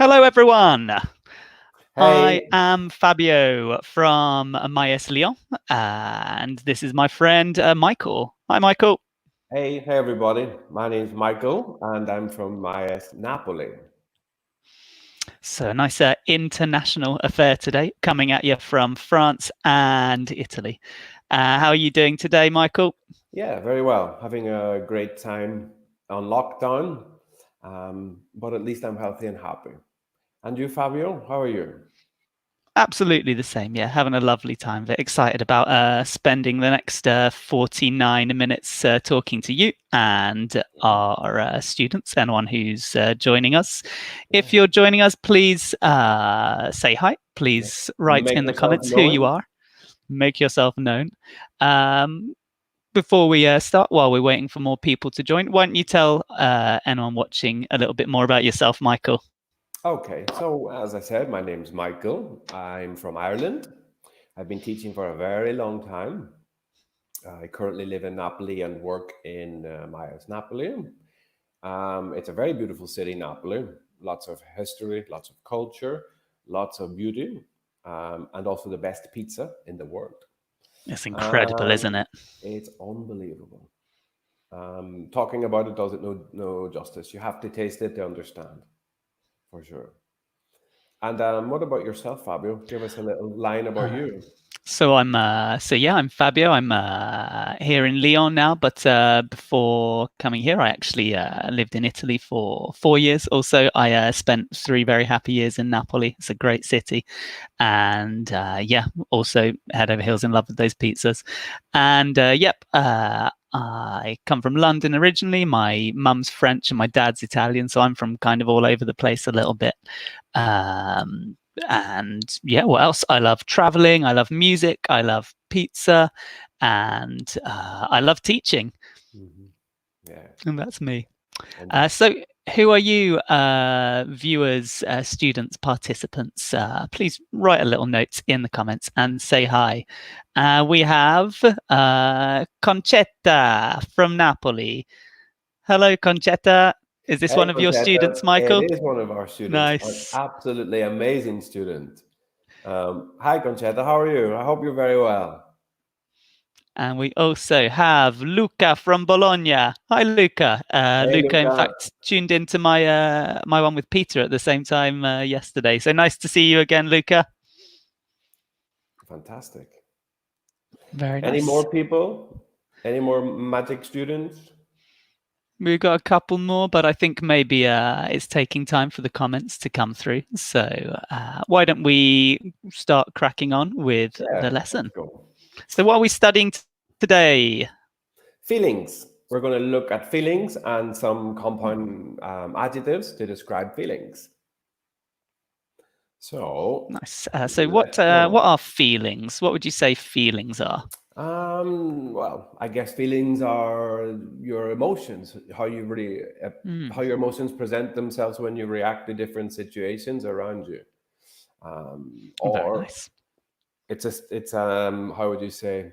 Hello, everyone. I Hey, am Fabio from MIS Lyon, and this is my friend Michael. Hi, Michael. hey everybody. My name is Michael and I'm from Myas Napoli. So, a nice international affair today, coming at you from France and Italy. How are you doing today, Michael? Yeah, very well. Having a great time on lockdown, but at least I'm healthy and happy. And you, Fabio, how are you? Absolutely the same. Yeah, having a lovely time. Very excited about spending the next 49 minutes talking to you and our students, anyone who's joining us. Yeah, If you're joining us, please say hi. yeah. Please write Make in the yourself comments who you known. are. Make yourself known. Before we start, while we're waiting for more people to join, why don't you tell anyone watching a little bit more about yourself, Michael? Okay, so as I said, my name is Michael. I'm from Ireland. I've been teaching for a very long time. I currently live in Napoli and work in Myas Napoli. It's a very beautiful city, Napoli. Lots of history, lots of culture, lots of beauty, and also the best pizza in the world. It's incredible, isn't Um, it? it's unbelievable. Talking about it does it no justice. You have to taste it to understand, for sure. And what about yourself, Fabio? Give us a little line about Uh, you. I'm Fabio. I'm here in Lyon now, but before coming here, I actually lived in Italy for 4 years. Also, I spent 3 very happy years in Napoli. It's a great city, and also head over heels in love with those pizzas. And I come from London originally. My mum's French and my dad's Italian, so I'm from kind of all over the place a little bit. Um, and yeah, what else? I love traveling. I love music. I love pizza, and I love teaching. Hmm. Yeah. And that's me. And So, who are you, viewers, students, participants? Please write a little note in the comments and say hi. We have Concetta from Napoli. Hello, Concetta. Is this hey, one of your Conchetta, students, it Michael? is one of our students, an Nice. absolutely amazing student. Hi, Conchetta, how are you? I hope you're very well. And we also have Luca from Bologna. Hi, Luca. Hey, Luca, in Luca. fact, tuned into my one with Peter at the same time yesterday. So nice to see you again, Luca. Fantastic. Very Any nice. more people? Any more magic students? We've got a couple more, but I think maybe it's taking time for the comments to come through. So why don't we start cracking on with the Yeah, let's lesson? go. So what are we studying today? Feelings. We're going to look at feelings and some compound adjectives to describe feelings. So Nice. So let's what go. are feelings? What would you say feelings are? Well, I guess feelings are your emotions, Mm, how your emotions present themselves when you react to different situations around you. very Or nice. how would you say?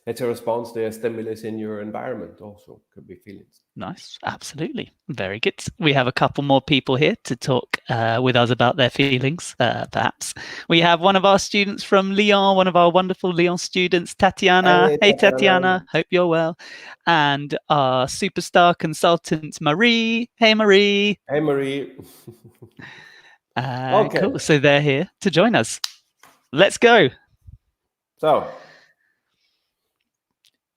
It's a response to a stimulus in your environment. Also, could be feelings. Nice. Absolutely. Very good. We have a couple more people here to talk with us about their feelings, perhaps. We have one of our students from Lyon, one of our wonderful Lyon students, Tatiana. Hey, Hey, Tatiana. Tatiana. Hope you're well. And our superstar consultant, Marie. Hey, Marie. Hey, Marie. Okay, Cool. So they're here to join us. Let's go. so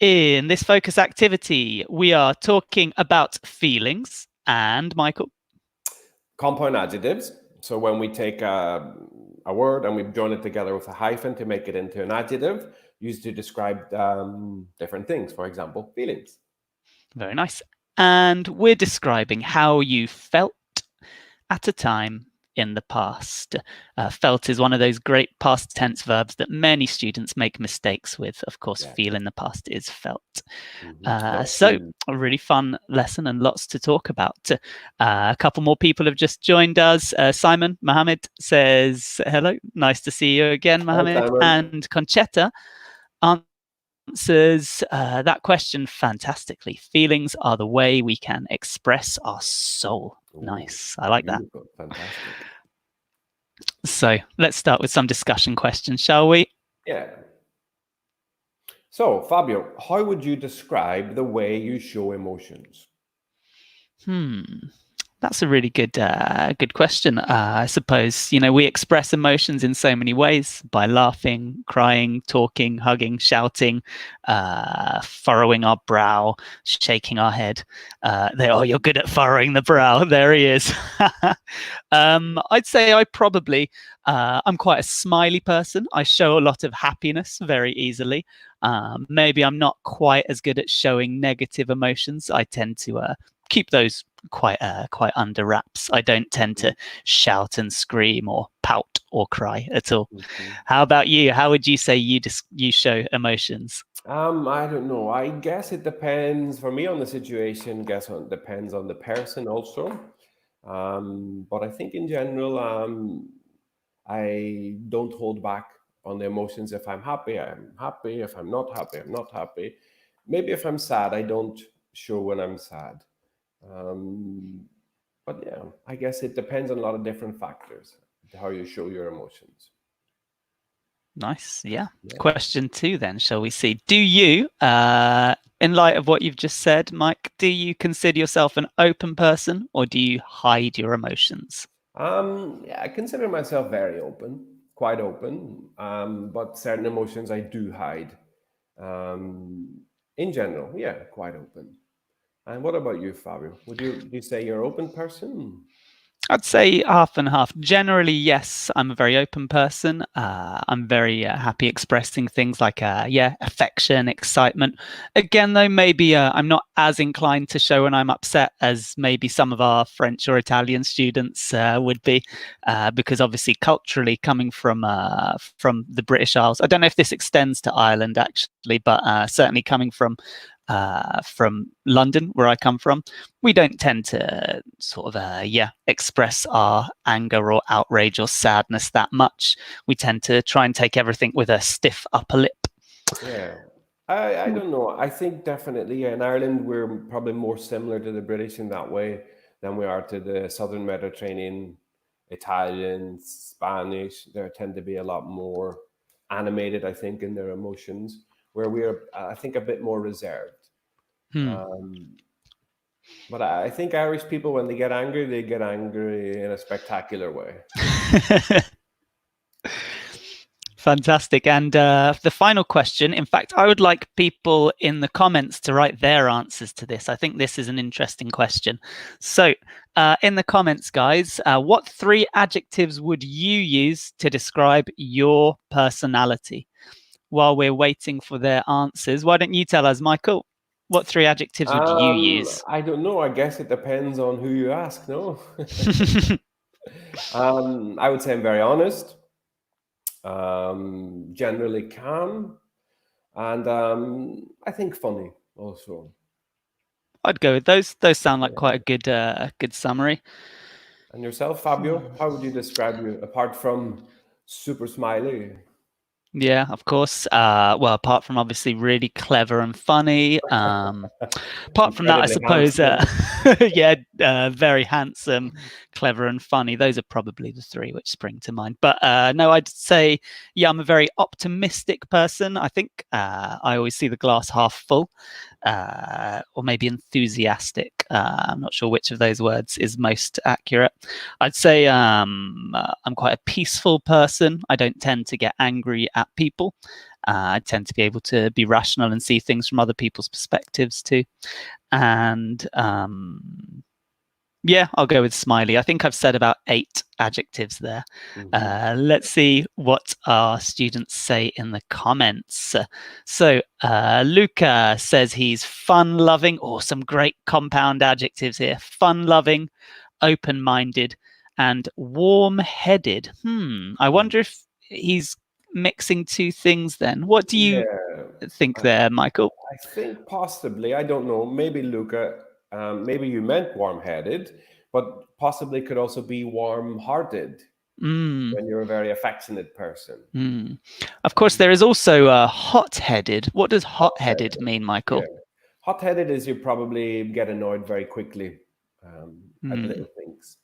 In this focus activity, we are talking about feelings. And Michael, compound adjectives. So when we take a word and we join it together with a hyphen to make it into an adjective, used to describe different things. For example, feelings. very nice. And we're describing how you felt at a time in the past. Felt is one of those great past tense verbs that many students make mistakes with. Of course, Yeah. feel in the past is felt. So, So, a really fun lesson and lots to talk about. A couple more people have just joined us. Simon Mohammed says, hello, nice to see you again, hi, Mohammed. Simon. And Conchetta answers that question fantastically. Feelings are the way we can express our soul. Ooh, Nice. I like that. beautiful, fantastic. So let's start with some discussion questions, shall we? Yeah. So, Fabio, how would you describe the way you show emotions? Hmm. That's a really good question. I suppose we express emotions in so many ways by laughing, crying, talking, hugging, shouting, furrowing our brow, shaking our head. Oh, you're good at furrowing the brow. There he is. I'd say I'm quite a smiley person. I show a lot of happiness very easily. Maybe I'm not quite as good at showing negative emotions. I tend to keep those quite under wraps. I don't tend to shout and scream or pout or cry at all. Mhm. How about you? How would you say you show emotions? I don't know. I guess it depends for me on the situation. Guess on depends on the person also. But I think in general, I don't hold back on the emotions. If I'm happy, I'm happy. If I'm not happy, I'm not happy. Maybe if I'm sad, I don't show when I'm sad. Um, but yeah, I guess it depends on a lot of different factors how you show your emotions. Nice. Yeah. Yeah. Question two, then, shall we see? Do you, in light of what you've just said, Mike, do you consider yourself an open person or do you hide your emotions? Yeah, I consider myself very open, quite open, but certain emotions I do hide. Um, in general, yeah, quite open. And what about you, Fabio? Would you say you're an open person? I'd say half and half. Generally, yes, I'm a very open person. I'm very happy expressing things like, affection, excitement. Again, though, maybe I'm not as inclined to show when I'm upset as maybe some of our French or Italian students would be, because obviously, culturally, coming from the British Isles, I don't know if this extends to Ireland actually, but certainly coming from London, where I come from, we don't tend to sort of express our anger or outrage or sadness that much. We tend to try and take everything with a stiff upper lip. Yeah, I don't know. I think definitely in Ireland we're probably more similar to the British in that way than we are to the Southern Mediterranean, Italian, Spanish. There tend to be a lot more animated, I think, in their emotions, where we're, I think, a bit more reserved. Hmm. Um, but I think Irish people, when they get angry in a spectacular way. Fantastic. And the final question, in fact, I would like people in the comments to write their answers to this. I think this is an interesting question. So, in the comments, guys, what three adjectives would you use to describe your personality? While we're waiting for their answers, why don't you tell us, Michael? What three adjectives would you use? I don't know. I guess it depends on who you ask, no? I would say I'm very honest, generally calm, and I think funny also. I'd go with those. Those sound like quite Yeah. a good summary. And yourself, Fabio, how would you describe you apart from super smiley? Yeah, of course. Well, apart from obviously really clever and funny, apart from that, I Incredibly suppose, handsome. yeah, very handsome, clever, and funny. Those are probably the three which spring to mind. But no, I'd say, yeah, I'm a very optimistic person. I think I always see the glass half full, or maybe enthusiastic. I'm not sure which of those words is most accurate. I'd say I'm quite a peaceful person. I don't tend to get angry at people. I tend to be able to be rational and see things from other people's perspectives too. And yeah, I'll go with smiley. I think I've said about 8 adjectives there. Mhm. Let's see what our students say in the comments. So Luca says he's fun-loving. Oh, some great compound adjectives here. Fun-loving, open-minded, and warm-headed. I wonder if he's mixing two things then. What do you Yeah, think I, there, Michael? I think possibly. I don't know. Maybe Luca. Maybe you meant warm-headed, but possibly could also be warm-hearted Mm. when you're a very affectionate person. Mm. Of course, there is also hot-headed. What does hot-headed Hot-headed. mean, Yeah. Michael? Hot-headed is you probably get annoyed very quickly at Mm. little things.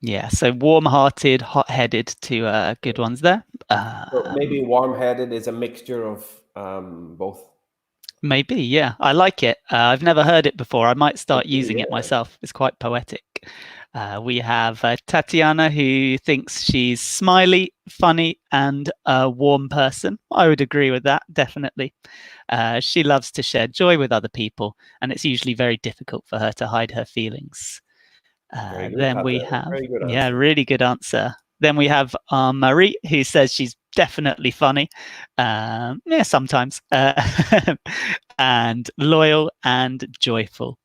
Yeah, so warm-hearted, hot-headed, two good ones there. So maybe warm-headed is a mixture of both. Maybe, yeah. I like it. I've never heard it before. I might I start do, using it yeah. myself. It's quite poetic. We have Tatiana, who thinks she's smiley, funny, and a warm person. I would agree with that, definitely. She loves to share joy with other people, and it's usually very difficult for her to hide her feelings. Very good, Then we Tatiana. have, Very good yeah, answer. really good answer. Then we have Marie, who says she's definitely funny. Yeah, sometimes. And loyal and joyful.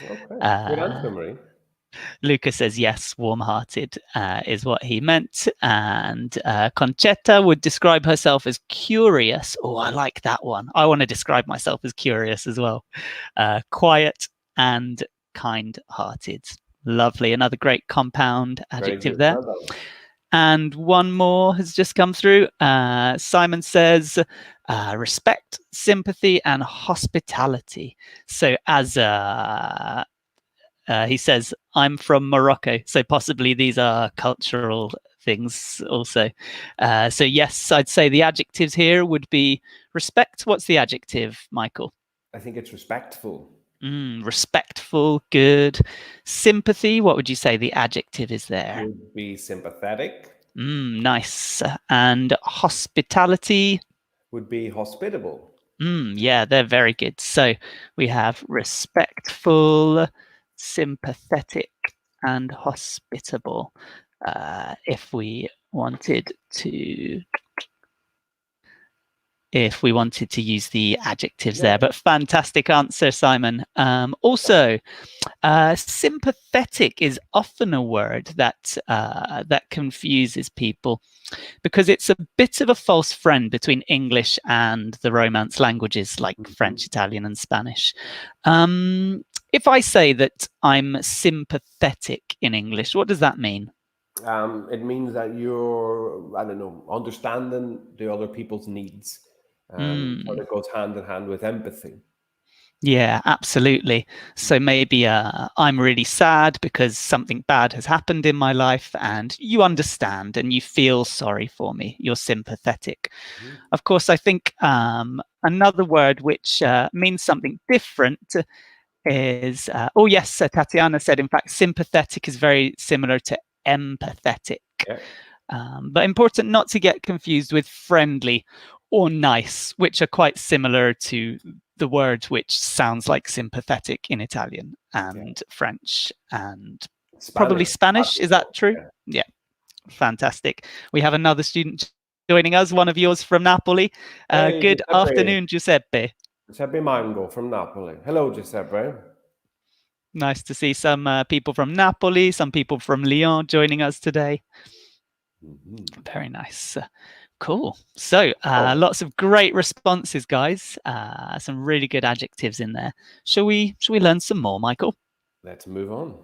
Okay, good answer, Uh, Marie. Luca says yes, warm-hearted is what he meant. And Conchetta would describe herself as curious. Oh, I like that one. I want to describe myself as curious as well. Quiet and kind-hearted. Lovely. Another great compound Very adjective good. there. Well done. And one more has just come through. Simon says respect, sympathy, and hospitality. So, as he says, I'm from Morocco. So, possibly these are cultural things also. So, yes, I'd say the adjectives here would be respect. What's the adjective, Michael? I think it's respectful. Respectful, good. Sympathy, what would you say the adjective is there? Would be sympathetic. Nice. And hospitality, Would be hospitable. yeah, they're very good. So we have respectful, sympathetic, and hospitable. If we wanted to use the adjectives there. But fantastic answer, Simon. Also, sympathetic is often a word that confuses people because it's a bit of a false friend between English and the Romance languages like French, Italian, and Spanish. If I say that I'm sympathetic in English, what does that mean? It means that you're, I don't know, understanding the other people's needs. Sort of goes hand in hand with empathy. Yeah, absolutely. So maybe I'm really sad because something bad has happened in my life, and you understand and you feel sorry for me. You're sympathetic. Of course, I think another word which means something different is, oh, yes, Tatiana said, in fact, sympathetic is very similar to empathetic. Yeah. But important not to get confused with friendly or nice, which are quite similar to the word which sounds like sympathetic in Italian and French and probably Spanish. Is that true? Yeah, fantastic. We have another student joining us, one of yours from Napoli. Hey, Good Giuseppe. afternoon, Giuseppe. Giuseppe Mango from Napoli. Hello, Giuseppe. Nice to see some people from Napoli, some people from Lyon joining us today. Very nice. Cool. So lots of great responses, guys. Some really good adjectives in there. Shall we learn some more, Michael? Let's move on.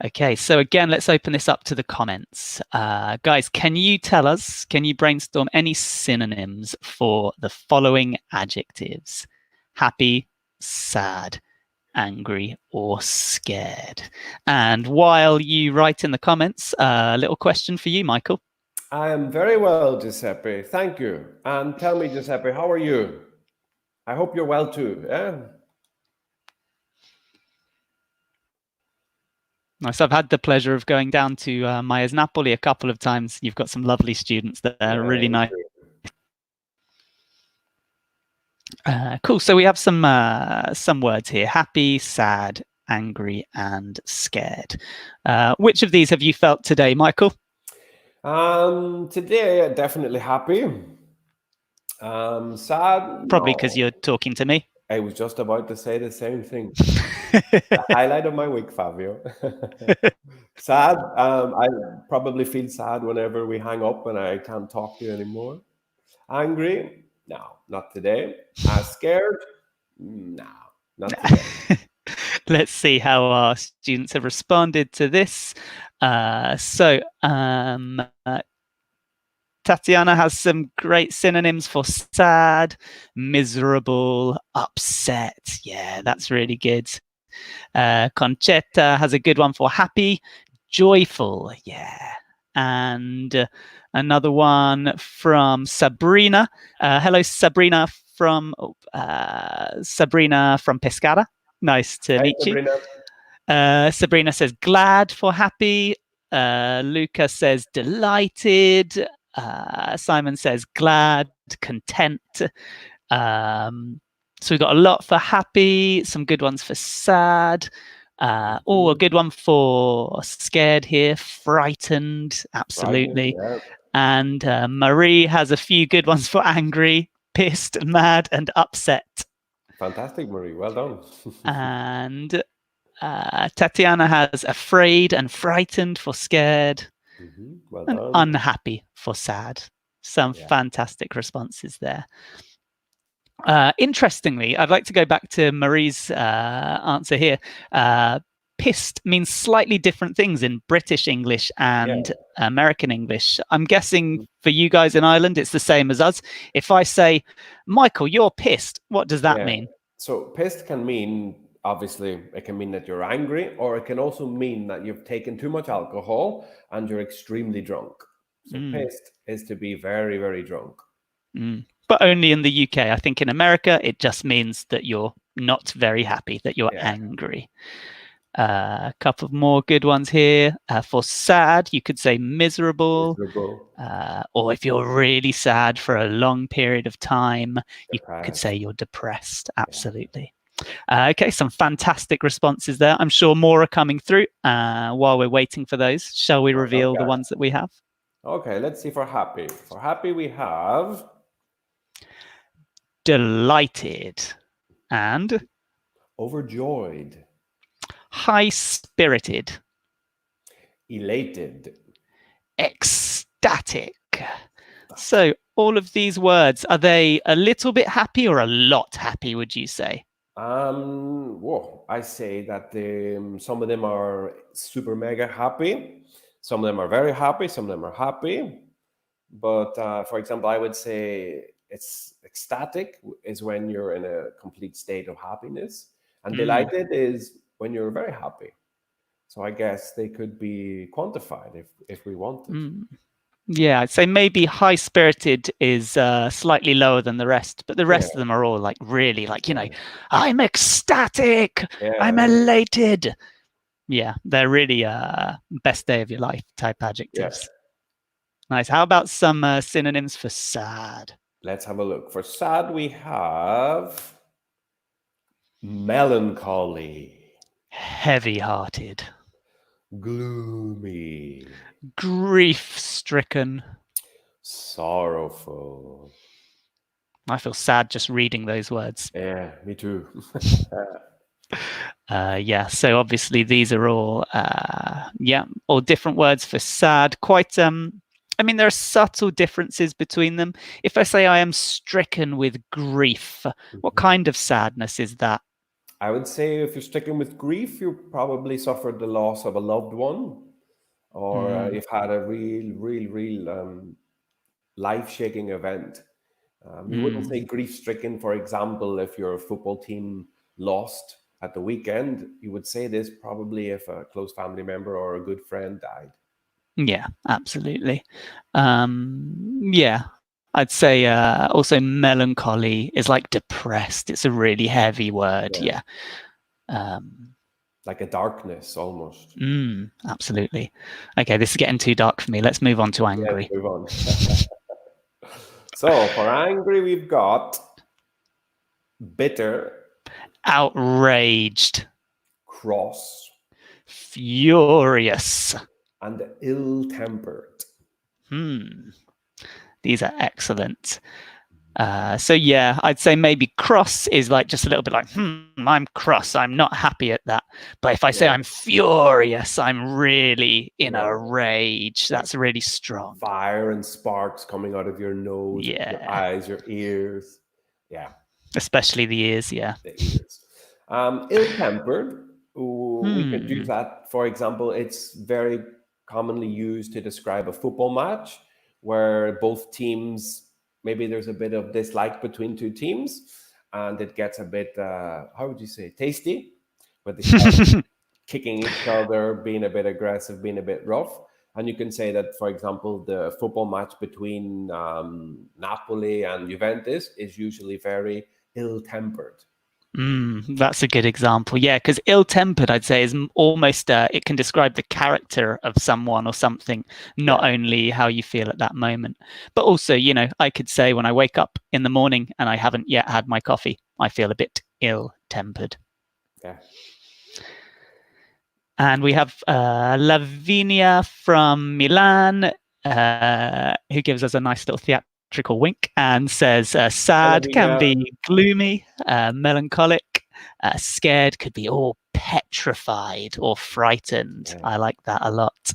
Okay, so again, let's open this up to the comments. Guys, can you brainstorm any synonyms for the following adjectives? Happy, sad, angry, or scared? And while you write in the comments, a little question for you, Michael. I am very well, Giuseppe. Thank you. And tell me, Giuseppe, how are you? I hope you're well too. Yeah. Nice. I've had the pleasure of going down to Myers Napoli a couple of times. You've got some lovely students there. Yeah, Really nice. Cool. So we have some words here: happy, sad, angry, and scared. Which of these have you felt today, Michael? Today, definitely happy. Sad? Probably because No. you're talking to me. I was just about to say the same thing. The highlight of my week, Fabio. Sad. I probably feel sad whenever we hang up and I can't talk to you anymore. Angry? No, not today. Scared? No, not today. Let's see how our students have responded to this. Tatiana has some great synonyms for sad, miserable, upset. Yeah, that's really good. Conchetta has a good one for happy, joyful. Yeah. And another one from Sabrina. Hello, Sabrina from Pescara. Nice to Hi, meet you. Sabrina. Sabrina says glad for happy. Luca says delighted. Simon says glad, content. So we've got a lot for happy, some good ones for sad. A good one for scared here, frightened, absolutely. Yeah. And Marie has a few good ones for angry, pissed, mad, and upset. Fantastic, Marie. Well done. And Tatiana has afraid and frightened for scared, Well and done. unhappy for sad. Some fantastic responses there. Interestingly, I'd like to go back to Marie's answer here. Pissed means slightly different things in British English and American English. I'm guessing for you guys in Ireland, it's the same as us. If I say, Michael, you're pissed, what does that mean? So pissed can mean, obviously, it can mean that you're angry, or it can also mean that you've taken too much alcohol and you're extremely drunk. So pissed is to be very, very drunk. But only in the UK. I think in America, it just means that you're not very happy, that you're angry. A couple of more good ones here. For sad, you could say miserable. Or if you're really sad for a long period of time, you could say you're depressed. Absolutely. Okay, some fantastic responses there. I'm sure more are coming through. While we're waiting for those, shall we reveal the ones that we have? Okay, let's see for happy. For happy, we have delighted and overjoyed, high-spirited, elated, ecstatic. So all of these words, are they a little bit happy or a lot happy, would you say? Well, I say that some of them are super mega happy. Some of them are very happy. Some of them are happy. But for example, I would say it's ecstatic is when you're in a complete state of happiness, and delighted is when you're very happy. So I guess they could be quantified if we wanted. Yeah, I'd say maybe high-spirited is slightly lower than the rest, but the rest of them are all like really like, I'm ecstatic, I'm elated. Yeah, they're really best day of your life type adjectives. Nice. How about some synonyms for sad? Let's have a look. For sad, we have melancholy, heavy-hearted, gloomy, grief-stricken, sorrowful. I feel sad just reading those words. Yeah, me too. Yeah, so obviously these are all all different words for sad. Quite I mean, there are subtle differences between them. If I say I am stricken with grief, what kind of sadness is that? I would say if you're stricken with grief, you probably suffered the loss of a loved one, or you've had a real life-shaking event. You wouldn't say grief-stricken, for example, if your football team lost at the weekend. You would say this probably if a close family member or a good friend died. Yeah, absolutely. Yeah, I'd say also melancholy is like depressed. It's a really heavy word. Yeah. Like a darkness almost. Absolutely. Okay, this is getting too dark for me. Let's move on to angry. Yeah, move on. So for angry, we've got bitter, outraged, cross, furious, and ill-tempered. These are excellent. So yeah, I'd say maybe cross is like just a little bit like, I'm cross, I'm not happy at that. But if I say I'm furious, I'm really in a rage. That's really strong. Fire and sparks coming out of your nose, your eyes, your ears. Yeah. Especially the ears, yeah. The ears. Ill-tempered, we could use that. For example, it's very commonly used to describe a football match where both teams, maybe there's a bit of dislike between two teams, and it gets a bit, how would you say, tasty, where they start kicking each other, being a bit aggressive, being a bit rough. And you can say that, for example, the football match between Napoli and Juventus is usually very ill-tempered. That's a good example. Yeah, because ill-tempered, I'd say, is almost, it can describe the character of someone or something, not only how you feel at that moment. But also, I could say when I wake up in the morning and I haven't yet had my coffee, I feel a bit ill-tempered. Yeah. And we have Lavinia from Milan, who gives us a nice little theatrical wink and says, sad can be gloomy, melancholic, scared could be all petrified or frightened. Yeah. I like that a lot.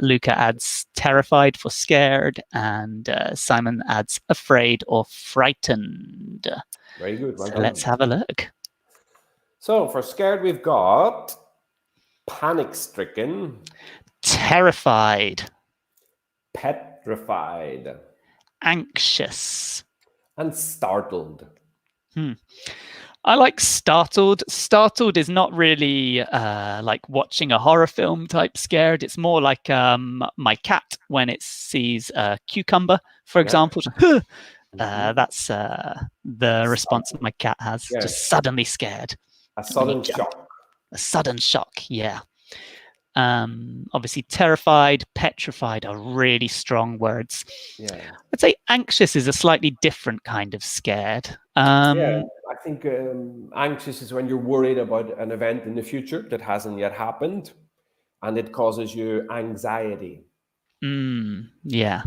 Luca adds terrified for scared, and Simon adds afraid or frightened. Very good. Well, so let's have a look. So for scared, we've got panic-stricken, terrified, petrified, anxious, and startled. I like startled. Startled is not really like watching a horror film type scared. It's more like my cat when it sees a cucumber, for example. That's the response my cat has, just suddenly scared. A sudden shock. A sudden shock, yeah. Obviously, terrified, petrified are really strong words. Yeah. I'd say anxious is a slightly different kind of scared. Yeah, I think anxious is when you're worried about an event in the future that hasn't yet happened, and it causes you anxiety. Yeah.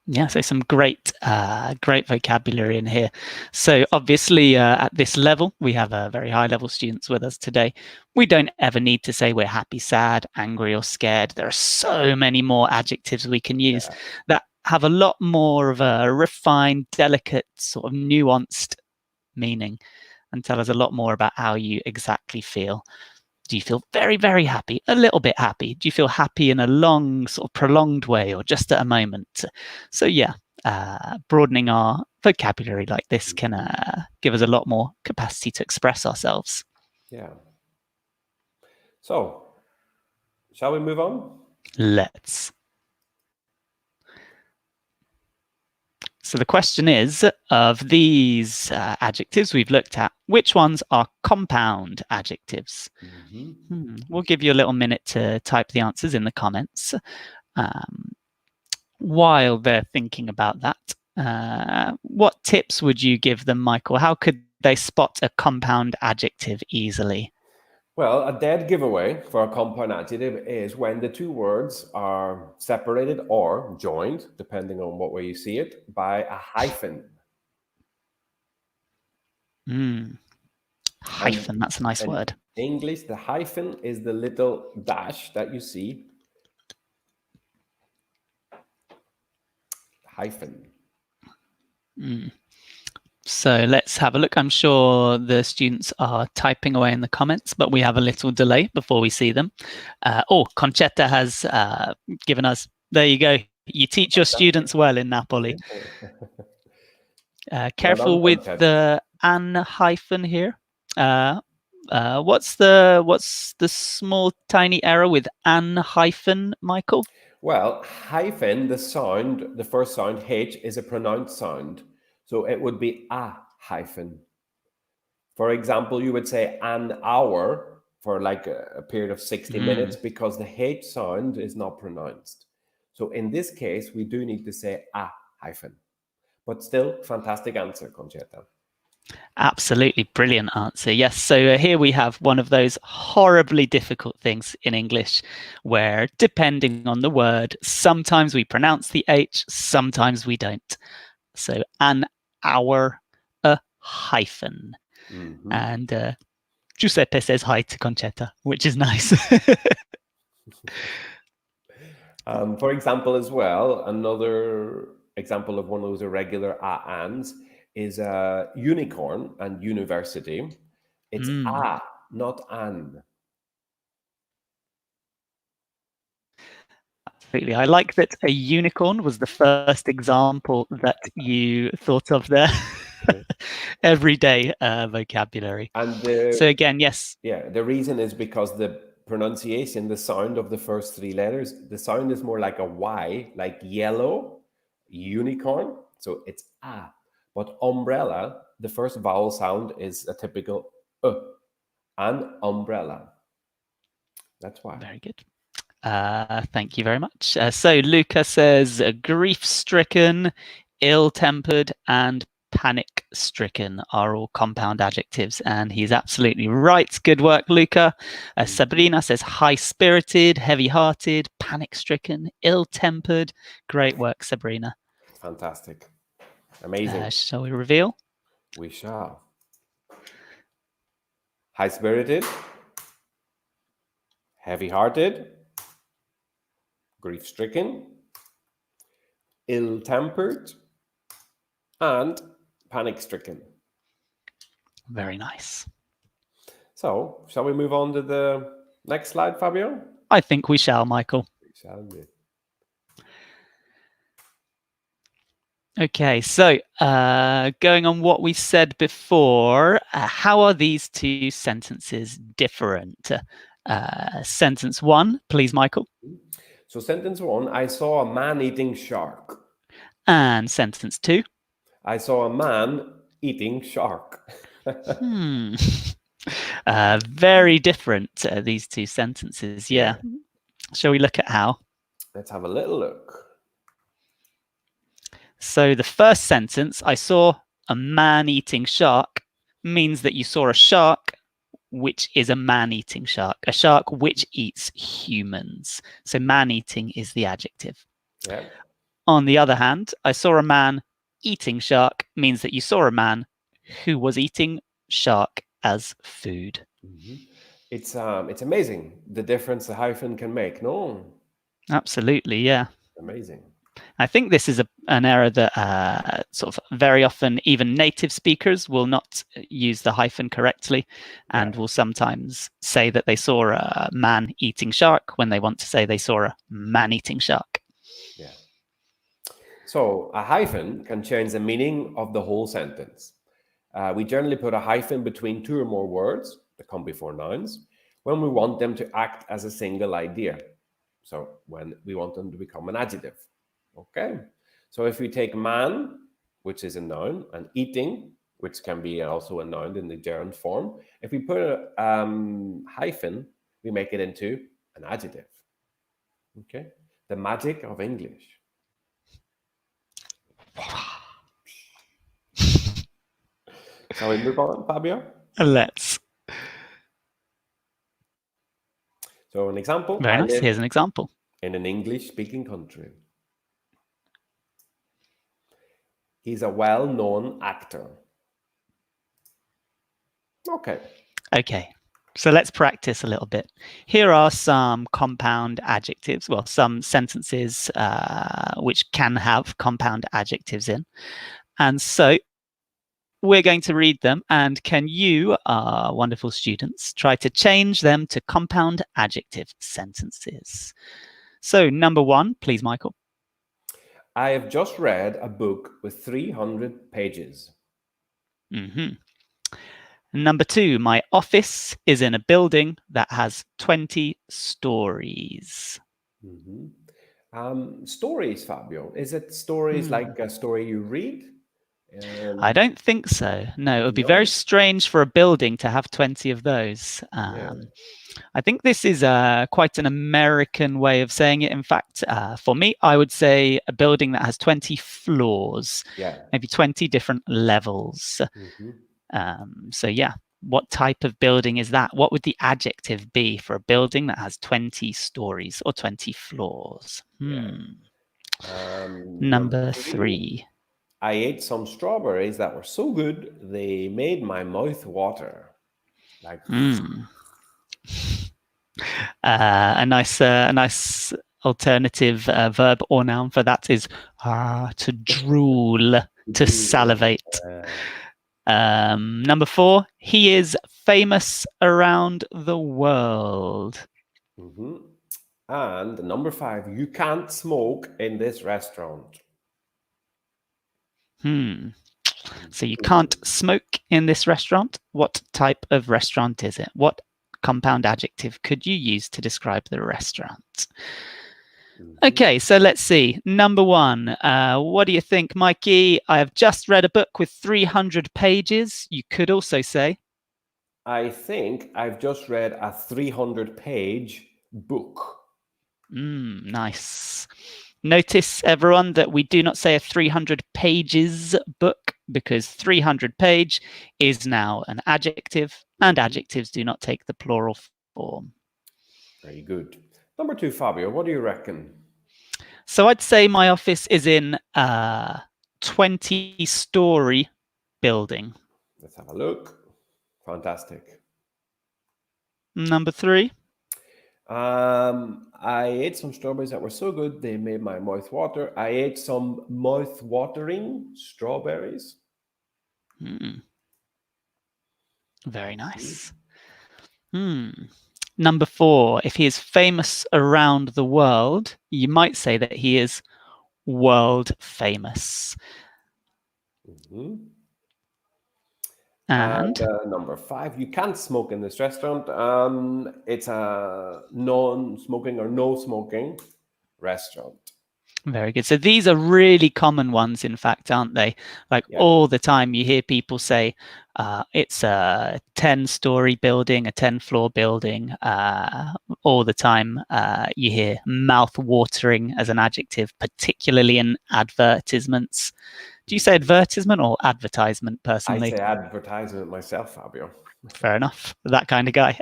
Yeah, so some great vocabulary in here. So obviously at this level, we have very high level students with us today. We don't ever need to say we're happy, sad, angry, or scared. There are so many more adjectives we can use that have a lot more of a refined, delicate, sort of nuanced meaning and tell us a lot more about how you exactly feel. Do you feel very, very happy? A little bit happy? Do you feel happy in a long, sort of prolonged way, or just at a moment? So yeah, broadening our vocabulary like this can give us a lot more capacity to express ourselves. Yeah. So, shall we move on? Let's. So the question is, of these adjectives we've looked at, which ones are compound adjectives? We'll give you a little minute to type the answers in the comments. While they're thinking about that, what tips would you give them, Michael? How could they spot a compound adjective easily? Well, a dead giveaway for a compound adjective is when the two words are separated or joined, depending on what way you see it, by a hyphen. Hyphen, that's a nice word. In English, the hyphen is the little dash that you see. Hyphen. So let's have a look. I'm sure the students are typing away in the comments, but we have a little delay before we see them. Concetta has given us, there you go. You teach your students well in Napoli. Careful with the an hyphen here. What's the small tiny error with an hyphen, Michael? Well, hyphen, the first sound, H, is a pronounced sound. So it would be a hyphen. For example, you would say an hour for like a period of 60 minutes because the H sound is not pronounced. So in this case, we do need to say a hyphen. But still, fantastic answer, Concetta. Absolutely brilliant answer. Yes. So here we have one of those horribly difficult things in English where, depending on the word, sometimes we pronounce the H, sometimes we don't. So an hour, a hyphen. And Giuseppe says hi to Concetta, which is nice. For example, as well, another example of one of those irregular a-ands is unicorn and university. It's a, not an. Absolutely. I like that a unicorn was the first example that you thought of there. Everyday vocabulary. And So again, yes. the reason is because the pronunciation, the sound of the first three letters, the sound is more like a Y, like yellow, unicorn. So it's ah. But umbrella, the first vowel sound is a typical and umbrella. That's why. Very good. Thank you very much. So Luca says grief-stricken, ill-tempered, and panic-stricken are all compound adjectives, and he's absolutely right. Good work, Luca. Sabrina says high-spirited, heavy-hearted, panic-stricken, ill-tempered. Great work, Sabrina. Fantastic. Amazing. Shall we reveal? We shall. High-spirited, heavy-hearted, grief-stricken, ill-tempered, and panic-stricken. Very nice. So, shall we move on to the next slide, Fabio? I think we shall, Michael. We shall do. Okay, so going on what we said before, how are these two sentences different? Sentence one, please, Michael. So sentence one, I saw a man eating shark. And sentence two. I saw a man eating shark. Very different, these two sentences. Yeah. Shall we look at how? Let's have a little look. So the first sentence, I saw a man eating shark, means that you saw a shark, which is a man-eating shark, a shark which eats humans. So man-eating is the adjective. Yeah. On the other hand, I saw a man eating shark means that you saw a man who was eating shark as food. It's amazing the difference the hyphen can make, no? Absolutely, yeah. Amazing. I think this is an error that sort of very often even native speakers will not use the hyphen correctly and will sometimes say that they saw a man eating shark when they want to say they saw a man eating shark. Yeah. So a hyphen can change the meaning of the whole sentence. We generally put a hyphen between two or more words that come before nouns when we want them to act as a single idea. So when we want them to become an adjective. Okay. So if we take man, which is a noun, and eating, which can be also a noun in the gerund form, if we put a hyphen, we make it into an adjective. Okay. The magic of English. Shall we move on, Fabio? Let's. So an example. Very nice. Here's an example. In an English-speaking country. He's a well-known actor. Okay. Okay. So let's practice a little bit. Here are some compound adjectives, well, some sentences which can have compound adjectives in. And so we're going to read them, and can you, wonderful students, try to change them to compound adjective sentences? So number one, please, Michael. I have just read a book with 300 pages. Number two, my office is in a building that has 20 stories. Stories, Fabio. Is it stories like a story you read? I don't think so. No, it would be very strange for a building to have 20 of those. I think this is quite an American way of saying it. In fact, for me, I would say a building that has 20 floors, maybe 20 different levels. So yeah, what type of building is that? What would the adjective be for a building that has 20 stories or 20 floors? Number three. I ate some strawberries that were so good, they made my mouth water. Like a nice alternative verb or noun for that is to drool, to salivate. Number four, he is famous around the world. And number 5, you can't smoke in this restaurant. So you can't smoke in this restaurant. What type of restaurant is it? What compound adjective could you use to describe the restaurant? Okay, so let's see. Number 1, what do you think, Mikey? I have just read a book with 300 pages. You could also say, I think I've just read a 300-page book. Nice. Notice, everyone, that we do not say a 300 pages book because 300 page is now an adjective, and adjectives do not take the plural form. Very good. Number 2, Fabio, what do you reckon? So I'd say my office is in a 20-story building. Let's have a look. Fantastic. Number 3. I ate some strawberries that were so good they made my mouth water. I ate some mouth-watering strawberries. Very nice. Number 4, if he is famous around the world, you might say that he is world famous. And number 5, you can't smoke in this restaurant. It's a non-smoking or no smoking restaurant. Very good. So these are really common ones, in fact, aren't they? Like all the time you hear people say it's a 10-story building, a 10-floor building. All the time you hear mouth-watering as an adjective, particularly in advertisements. Do you say advertisement or advertisement, personally? I say advertisement myself, Fabio. Fair enough. That kind of guy.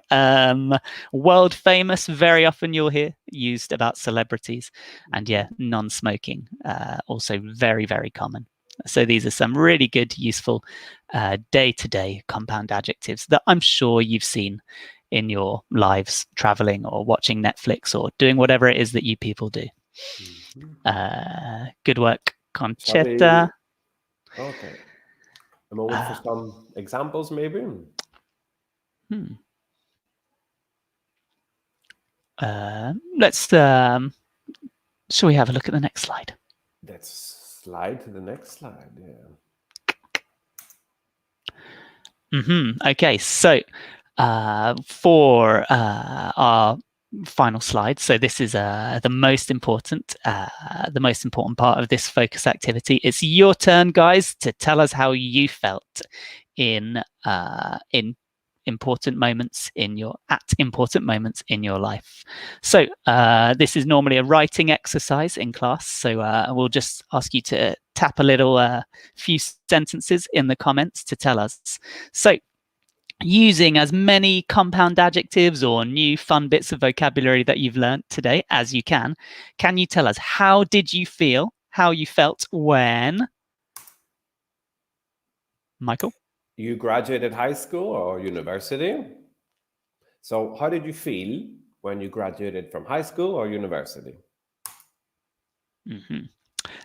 World famous, very often you'll hear used about celebrities. And yeah, non-smoking, also very, very common. So these are some really good, useful day-to-day compound adjectives that I'm sure you've seen in your lives, traveling or watching Netflix or doing whatever it is that you people do. Good work, Conchetta. Okay. A moment for some examples, maybe. Let's. Shall we have a look at the next slide? Let's slide to the next slide. Okay, so for our final slide, so this is the most important part of this focus activity. It's your turn, guys, to tell us how you felt in important moments in your life. So this is normally a writing exercise in class. So we'll just ask you to tap a little few sentences in the comments to tell us. So using as many compound adjectives or new fun bits of vocabulary that you've learned today as you can you tell us how you felt when, Michael? You graduated high school or university. So how did you feel when you graduated from high school or university?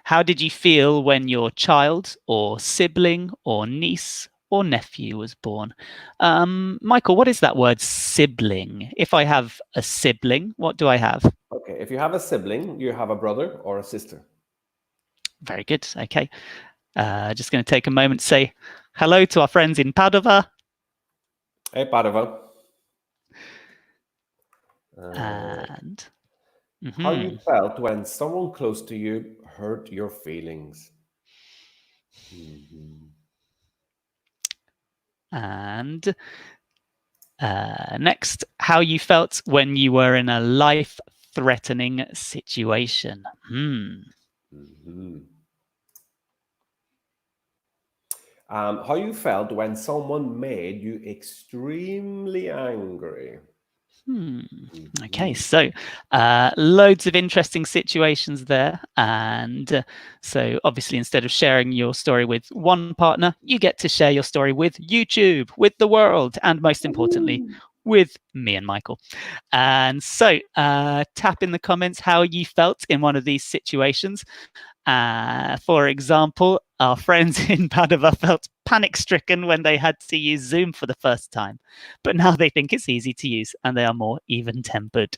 How did you feel when your child or sibling or niece or nephew was born? Michael, what is that word sibling? If I have a sibling, what do I have? Okay, if you have a sibling, you have a brother or a sister. Very good. Okay. Just going to take a moment to say hello to our friends in Padova. Hey, Padova. And how you felt when someone close to you hurt your feelings. And next, how you felt when you were in a life-threatening situation. How you felt when someone made you extremely angry. Okay, so loads of interesting situations there. And so obviously, instead of sharing your story with one partner, you get to share your story with YouTube, with the world, and most importantly, with me and Michael. And so tap in the comments how you felt in one of these situations. For example, Our friends in Padova felt panic stricken when they had to use Zoom for the first time, but now they think it's easy to use and they are more even tempered,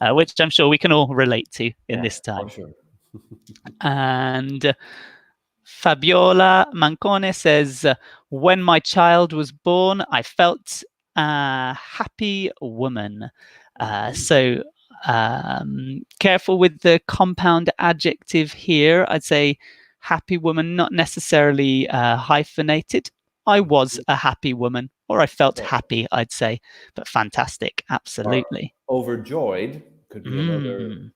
which I'm sure we can all relate to in Yeah, this for time. sure. And Fabiola Mancone says, when my child was born, I felt a happy woman. Mhm. So careful with the compound adjective here. I'd say happy woman, not necessarily hyphenated. I was Mhm. a happy woman, or I felt Yeah. happy, I'd say, but fantastic. Or Absolutely. overjoyed could be another Mm,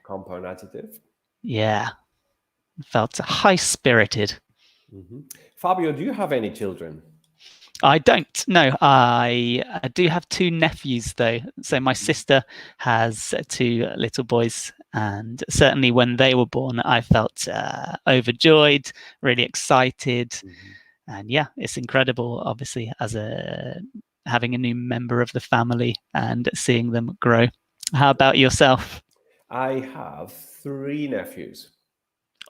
compound adjective. yeah, felt high spirited. Hmm. Fabio, do you have any children? I don't. No, I do have two nephews though. So my Mhm. sister has two little boys, and certainly when they were born, I felt overjoyed, really excited, Mhm. and yeah, it's incredible. Obviously, as a having a new member of the family and seeing them grow. How about yourself? I have three nephews.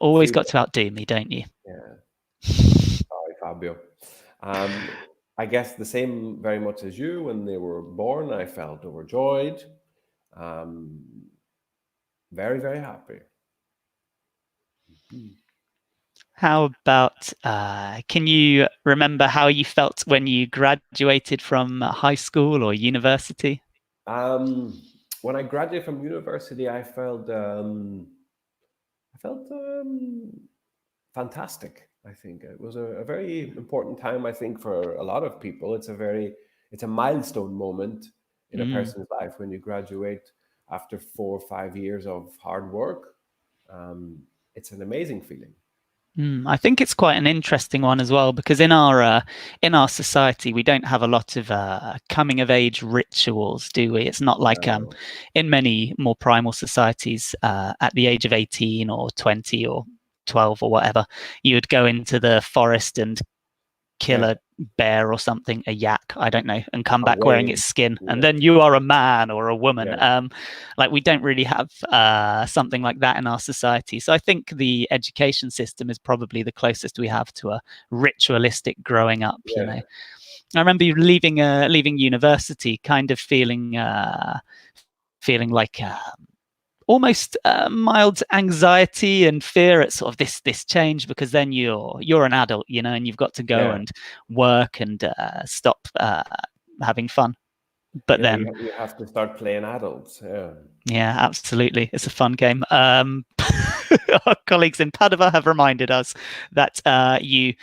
Always Three. got to outdo me, don't you? Yeah. Sorry, Fabio. Um, I guess the same very much as you. When they were born, I felt overjoyed, um, very, very happy. Mhm. How about, can you remember how you felt when you graduated from high school or university? Um, when I graduated from university, I felt fantastic. I think it was a very important time. I think for a lot of people, it's a milestone moment in a Mm. person's life when you graduate after 4 or 5 years of hard work. Um, it's an amazing feeling. I think it's quite an interesting one as well because in our society we don't have a lot of coming of age rituals, do we? It's not like Uh, in many more primal societies at the age of 18 or 20 or 12 or whatever, you would go into the forest and kill yeah, a bear or something, a yak, I don't know, and come a back wearing whale. its skin, and Yeah, then you are a man or a woman. yeah, Like we don't really have something like that in our society. So I think the education system is probably the closest we have to a ritualistic growing up. You yeah, know, I remember leaving university, kind of feeling like almost mild anxiety and fear at sort of this change because then you're an adult, you know, and you've got to go yeah, and work and stop having fun. But yeah. then, You have to start playing adults. Yeah. yeah, absolutely, it's a fun game. Our colleagues in Padova have reminded us that you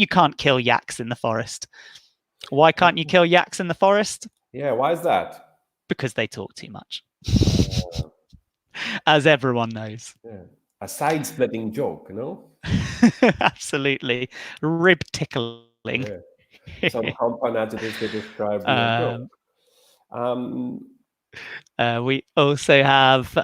can't kill yaks in the forest. Why can't you kill yaks in the forest? Yeah. Why is that? Because they talk too much, Uh, as everyone knows. yeah. A side-splitting joke, you know? Absolutely, rib tickling. Yeah. Some compound adjectives to describe your joke. um, Um, we also have,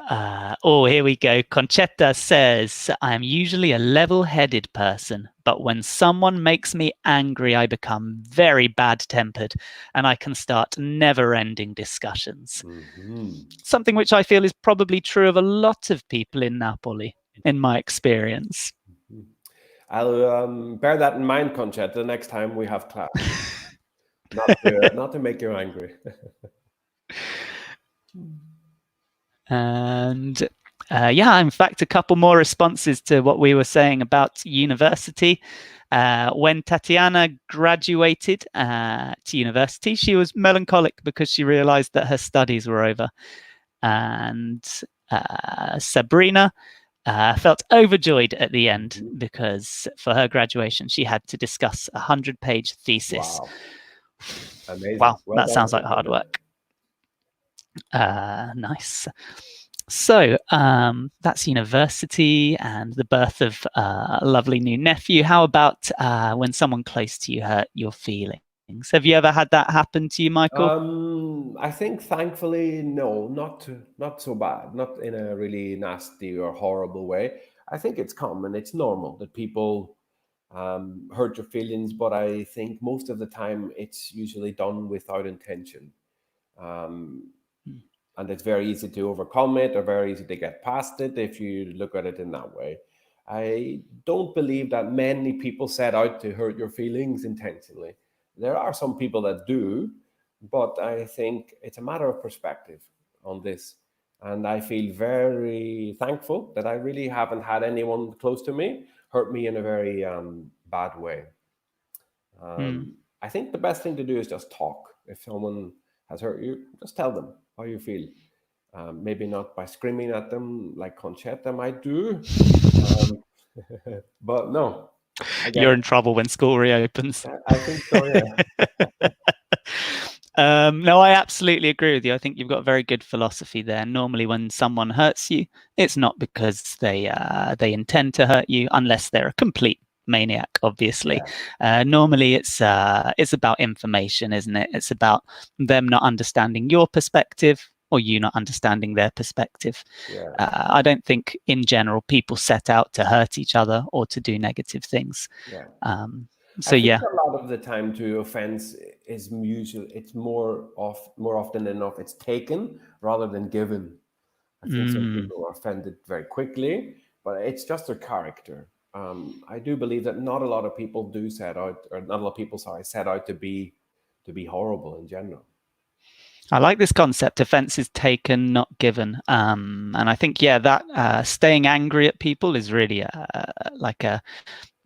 oh, here we go. Conchetta says, I'm usually a level headed person, but when someone makes me angry, I become very bad tempered and I can start never ending discussions. mhm. Something which I feel is probably true of a lot of people in Napoli, in my experience. Mhm. I'll bear that in mind, Conchetta, the next time we have class. Not to make you angry. And yeah, in fact, a couple more responses to what we were saying about university. When Tatiana graduated to university, she was melancholic because she realized that her studies were over. And Sabrina felt overjoyed at the end Mhm. because for her graduation, she had to discuss a 100-page thesis. Wow. Amazing. Wow, Well that done, sounds like hard Conchetta. work. Nice. So that's university and the birth of a lovely new nephew. How about when someone close to you hurt your feelings? Have you ever had that happen to you, Michael? I think thankfully, no, not so bad, not in a really nasty or horrible way. I think it's common, it's normal that people hurt your feelings, but I think most of the time it's usually done without intention. Um, and it's very easy to overcome it or very easy to get past it if you look at it in that way. I don't believe that many people set out to hurt your feelings intentionally. There are some people that do, but I think it's a matter of perspective on this. And I feel very thankful that I really haven't had anyone close to me hurt me in a very bad way. Mm. I think the best thing to do is just talk. If someone has hurt you, just tell them how you feel. Maybe not by screaming at them like Conchetta might do, um, but no, I guess You're in trouble when school reopens. I think so. Yeah, No, I absolutely agree with you. I think you've got a very good philosophy there. Normally, when someone hurts you, it's not because they intend to hurt you, unless they're a complete maniac. Obviously, yeah, normally it's about information, isn't it? It's about them not understanding your perspective or you not understanding their perspective. yeah. I don't think, in general, people set out to hurt each other or to do negative things. Yeah. Um, I so think yeah. a lot of the time to offense is usual. It's more often than not it's taken rather than given. I think some Mm. people are offended very quickly, but it's just their character. I do believe that not a lot of people do set out, or not a lot of people, sorry, set out to be horrible in general. I like this concept: offense is taken, not given. And I think, yeah, that staying angry at people is really like a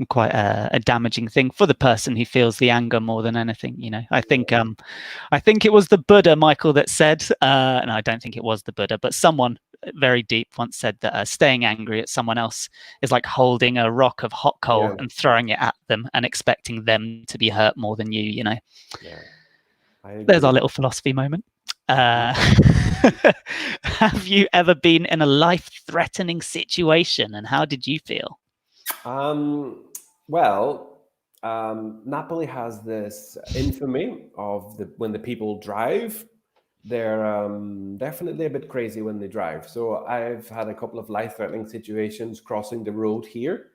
quite a damaging thing for the person who feels the anger more than anything. I think it was the Buddha, Michael, that said, and I don't think it was the Buddha, but someone very deep once said that staying angry at someone else is like holding a rock of hot coal Yeah, and throwing it at them and expecting them to be hurt more than you. yeah, I There's our agree. little philosophy moment. Mhm. Uh, have you ever been in a life-threatening situation, and how did you feel? Um, well, Napoli has this infamy of the when the people drive, they're definitely a bit crazy when they drive. So I've had a couple of life-threatening situations crossing the road here,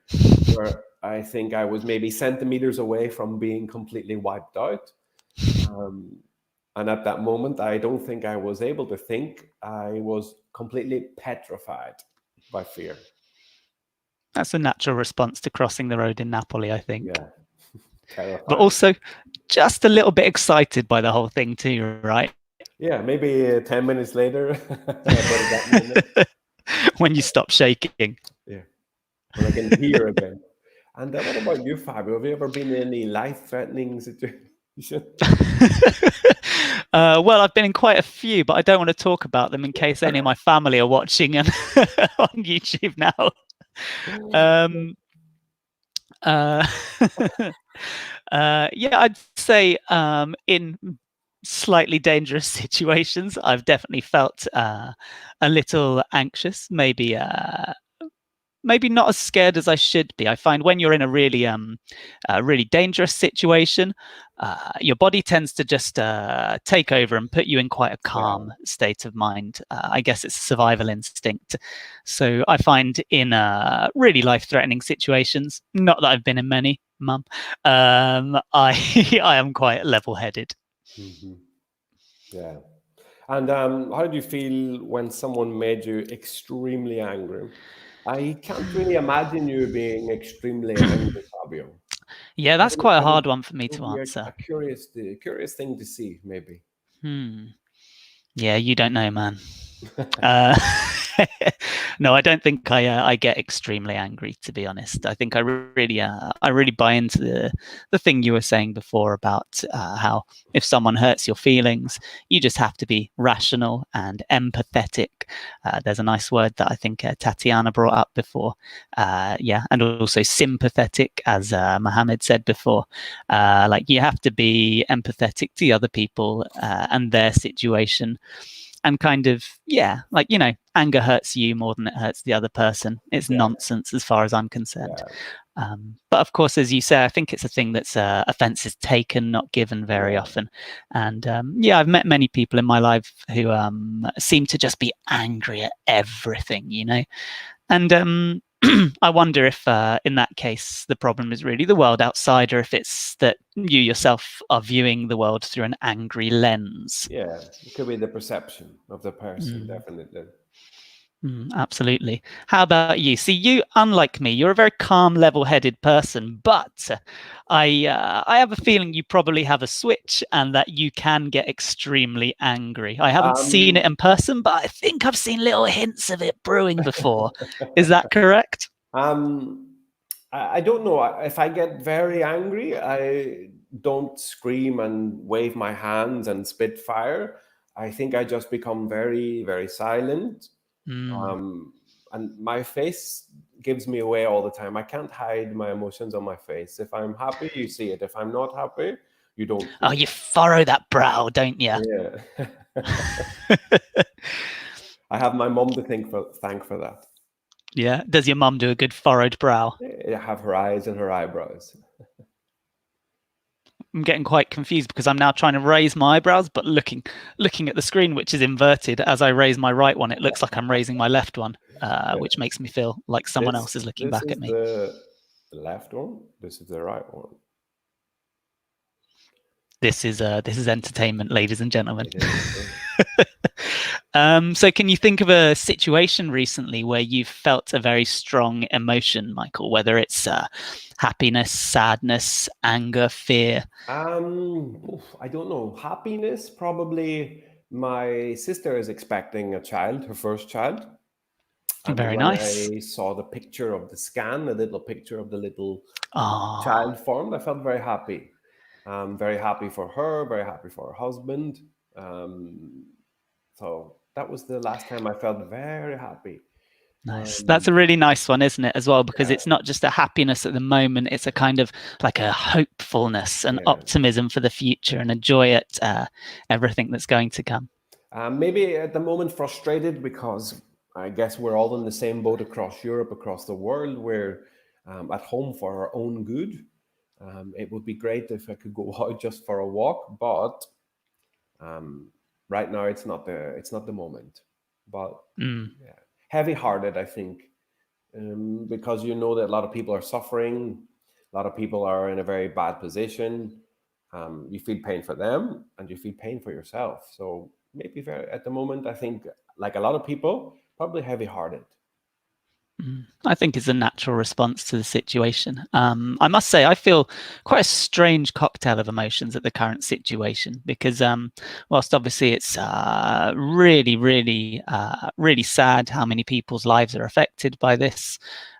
where I think I was maybe centimeters away from being completely wiped out. Um, and at that moment, I don't think I was able to think. I was completely petrified by fear. That's a natural response to crossing the road in Napoli, I think. Yeah, But terrifying. also just a little bit excited by the whole thing too, right? Yeah, maybe 10 minutes later, but at that moment, When you stop shaking. yeah, when I can hear again. And what about you, Fabio? Have you ever been in any life-threatening situation? Well, I've been in quite a few, but I don't want to talk about them in case any of my family are watching and on YouTube now. Um, uh, yeah, I'd say in slightly dangerous situations, I've definitely felt a little anxious, maybe not as scared as I should be. I find when you're in a really dangerous situation, your body tends to just take over and put you in quite a Yeah. calm state of mind. I guess it's a survival instinct. So I find in really life-threatening situations, not that I've been in many, Mum, I I am quite level-headed. Hmm. Yeah. And how do you feel when someone made you extremely angry? I can't really imagine you being extremely angry, Fabio. Yeah, It that's would, quite a I would, hard one for me it would to be answer. a curious thing to see, maybe. Hmm. Yeah, you don't know, man. Uh, no, I don't think I get extremely angry. To be honest, I think I really buy into the thing you were saying before about how if someone hurts your feelings, you just have to be rational and empathetic. There's a nice word that I think Tatiana brought up before. Yeah, and also sympathetic, as Mohammed said before. Like you have to be empathetic to the other people and their situation, and kind of, yeah, like, anger hurts you more than it hurts the other person. It's Yeah, nonsense as far as I'm concerned. yeah, But of course, as you say, I think it's a thing that's offense is taken, not given very yeah, often. And yeah, I've met many people in my life who seem to just be angry at everything. And I wonder if, in that case, the problem is really the world outside, or if it's that you yourself are viewing the world through an angry lens. yeah. It could be the perception of the person, Mm. definitely. Absolutely. How about you? See, you, unlike me, you're a very calm, level-headed person, but I have a feeling you probably have a switch and that you can get extremely angry. I haven't seen it Um, in person, but I think I've seen little hints of it brewing before. Is that correct? um, I don't know. If I get very angry, I don't scream and wave my hands and spit fire. I think I just become very, very silent. Mm. And my face gives me away all the time. I can't hide my emotions on my face. If I'm happy, you see it. If I'm not happy, you don't see Oh, it. you furrow that brow, don't you? Yeah. I have my mom to thank for that. Yeah. Does your mum do a good furrowed brow? I have her eyes and her eyebrows. I'm getting quite confused because I'm now trying to raise my eyebrows, but looking at the screen, which is inverted, as I raise my right one, it looks like I'm raising my left one, Yeah. which makes me feel like someone else is looking This back at is me. the left one. This is the right one. This is entertainment, ladies and gentlemen. It is. So can you think of a situation recently where you've felt a very strong emotion, Michael, whether it's happiness, sadness, anger, fear? I don't know. Happiness, probably. My sister is expecting a child, her first child. And Very when nice. I saw the picture of the scan, the little picture of the little Oh, child formed, I felt very happy. Very happy for her, very happy for her husband. Um, so that was the last time I felt very happy. nice. That's Um, a really nice one, isn't it, as well? Because yeah, it's not just a happiness at the moment, it's a kind of like a hopefulness and yeah. optimism for the future and a joy at everything that's going to come. Maybe at the moment frustrated because I guess we're all in the same boat across Europe, across the world. We're at home for our own good. It would be great if I could go out just for a walk, but um, right now it's not the moment. But Mm. yeah, heavy-hearted, I think, because you know that a lot of people are suffering, a lot of people are in a very bad position. You feel pain for them, and you feel pain for yourself. So maybe very, at the moment, I think, like a lot of people, probably heavy-hearted. I think it's a natural response to the situation. I must say, I feel quite a strange cocktail of emotions at the current situation because, whilst obviously it's really sad how many people's lives are affected by this,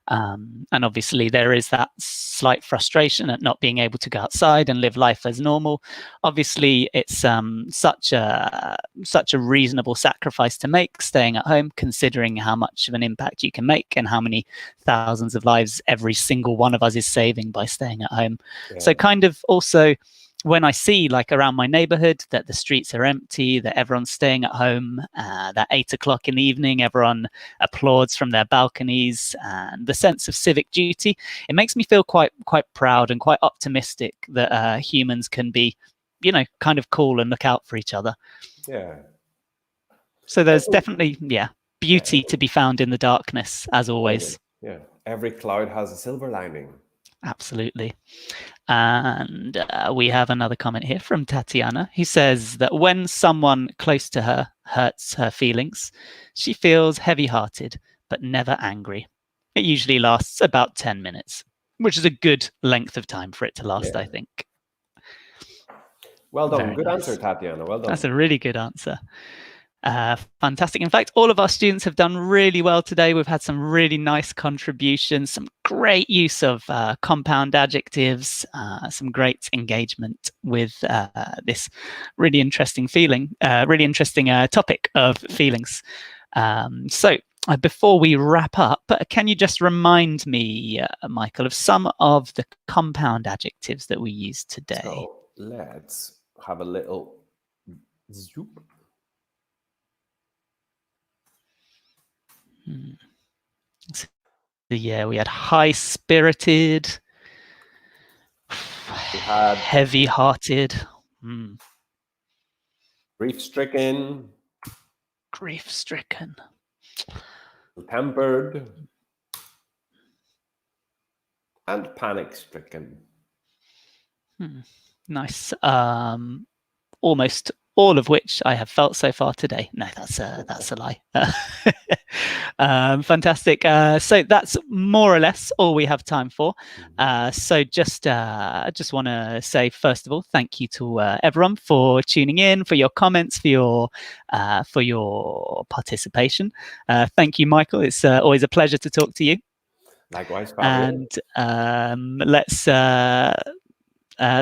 and obviously there is that slight frustration at not being able to go outside and live life as normal. Obviously, it's such a reasonable sacrifice to make, staying at home, considering how much of an impact you can make and how many thousands of lives every single one of us is saving by staying at home. So, Yeah, kind of also, when I see, like, around my neighborhood, that the streets are empty, that everyone's staying at home, that 8 o'clock in the evening, everyone applauds from their balconies, and the sense of civic duty, it makes me feel quite proud and quite optimistic that humans can be, kind of cool and look out for each other. yeah, So there's every, definitely, yeah, yeah, beauty to be found in the darkness, as always, always. yeah. Every cloud has a silver lining. Absolutely. And we have another comment here from Tatiana, who says that when someone close to her hurts her feelings, she feels heavy-hearted, but never angry. It usually lasts about 10 minutes, which is a good length of time for it to last, I Yeah. think. Well done. Very Good answer, nice. Tatiana. Well That's done. a really good answer. Fantastic. In fact, all of our students have done really well today. We've had some really nice contributions, some great use of compound adjectives, some great engagement with this really interesting really interesting topic of feelings. Before we wrap up, can you just remind me, Michael, of some of the compound adjectives that we used today? So let's have a little zoop. Hmm. So, yeah, we had high-spirited, We had heavy-hearted, grief-stricken, grief-stricken. tempered, and panic-stricken. Nice. Almost all of which I have felt so far today. No, that's a lie. Fantastic. So that's more or less all we have time for. So just want to say, first of all, thank you to everyone for tuning in, for your comments, for your participation. Thank you, Michael. It's always a pleasure to talk to you. Likewise, Fabio. And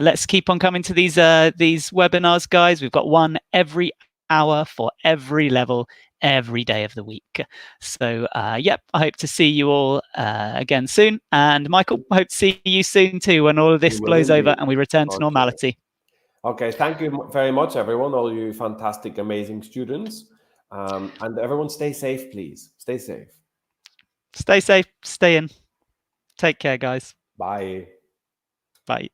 let's keep on coming to these webinars, guys. We've got one every hour for every level, every day of the week. So yep, I hope to see you all again soon. And Michael, I hope to see you soon too, when all of this blows over and we return to normality. Okay, thank you very much, everyone, all you fantastic, amazing students. And everyone stay safe, please. Stay safe. Stay safe, stay in. Take care, guys. Bye. Bye.